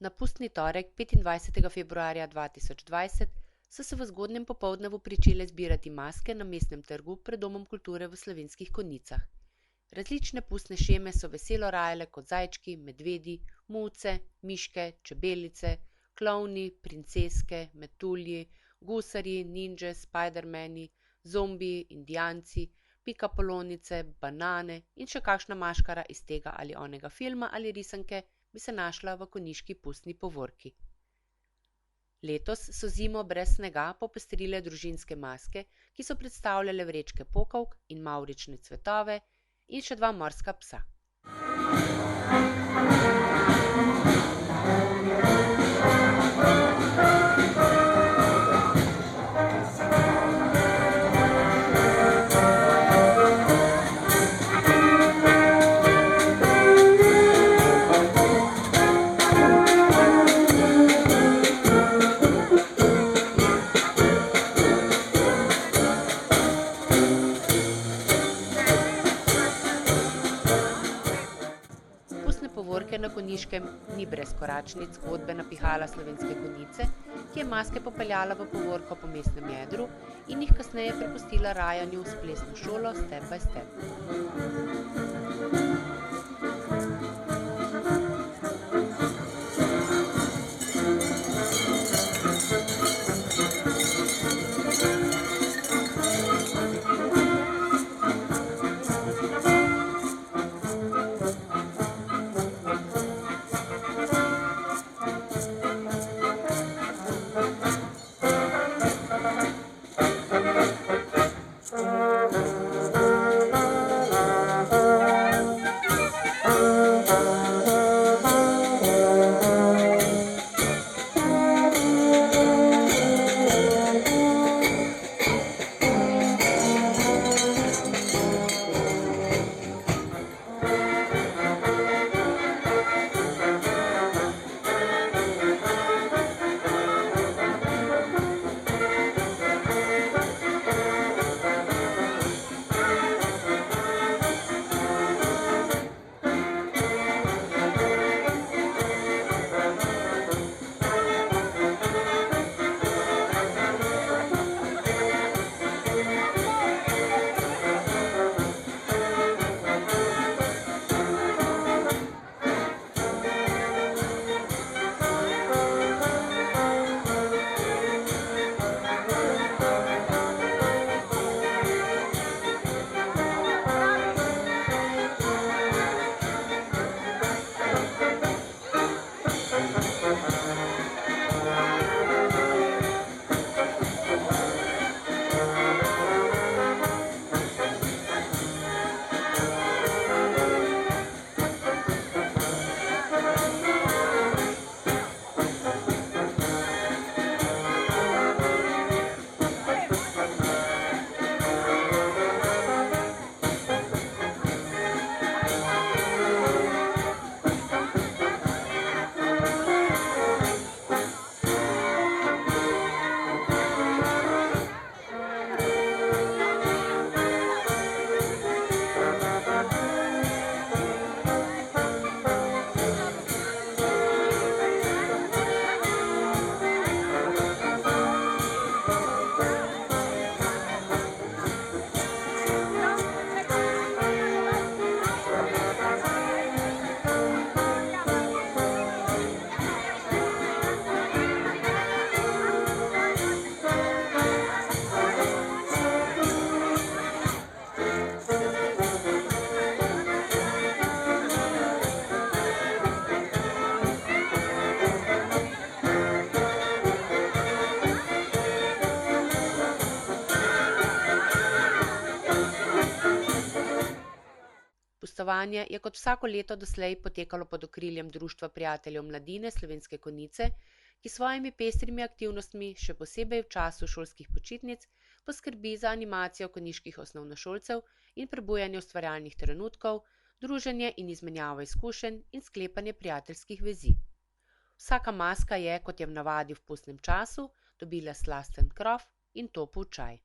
Na pustni torek 25. februarja 2020 so se v zgodnjem popoldnevu pričele zbirati maske na Mestnem trgu pred Domom kulture v Slovenskih Konjicah. Različne pustne šeme so veselo rajale kot zajčki, medvedi, muce, miške, čebelice, klovni, princeske, metulji, gusarji, ninje, spidermani, zombiji, indijanci, pikapolonice, banane in še kakšna maškara iz tega ali onega filma ali risanke bi se našla v konjiški pustni povorki. Letos so zimo brez snega popestrile družinske maske, ki so predstavljale vrečke pokavk in mavrične cvetove in še 2 morska psa. Pustne povorke na Konjiškem ni brez koračnic zgodbe napihala Slovenske Konjice, ki je maske popeljala v povorko po mestnem jedru in jih kasneje prepustila rajanju s plesno šolo Step by Step. Pustovanje je kot vsako leto doslej potekalo pod okriljem Društva prijateljev mladine Slovenske Konjice, ki s svojimi pestrimi aktivnostmi, še posebej v času šolskih počitnic, poskrbi za animacijo konjiških osnovnošolcev in prebujanje ustvarjalnih trenutkov, druženje in izmenjavo izkušenj in sklepanje prijateljskih vezi. Vsaka maska je, kot je v navadi v pustnem času, dobila slasten krof in topel čaj.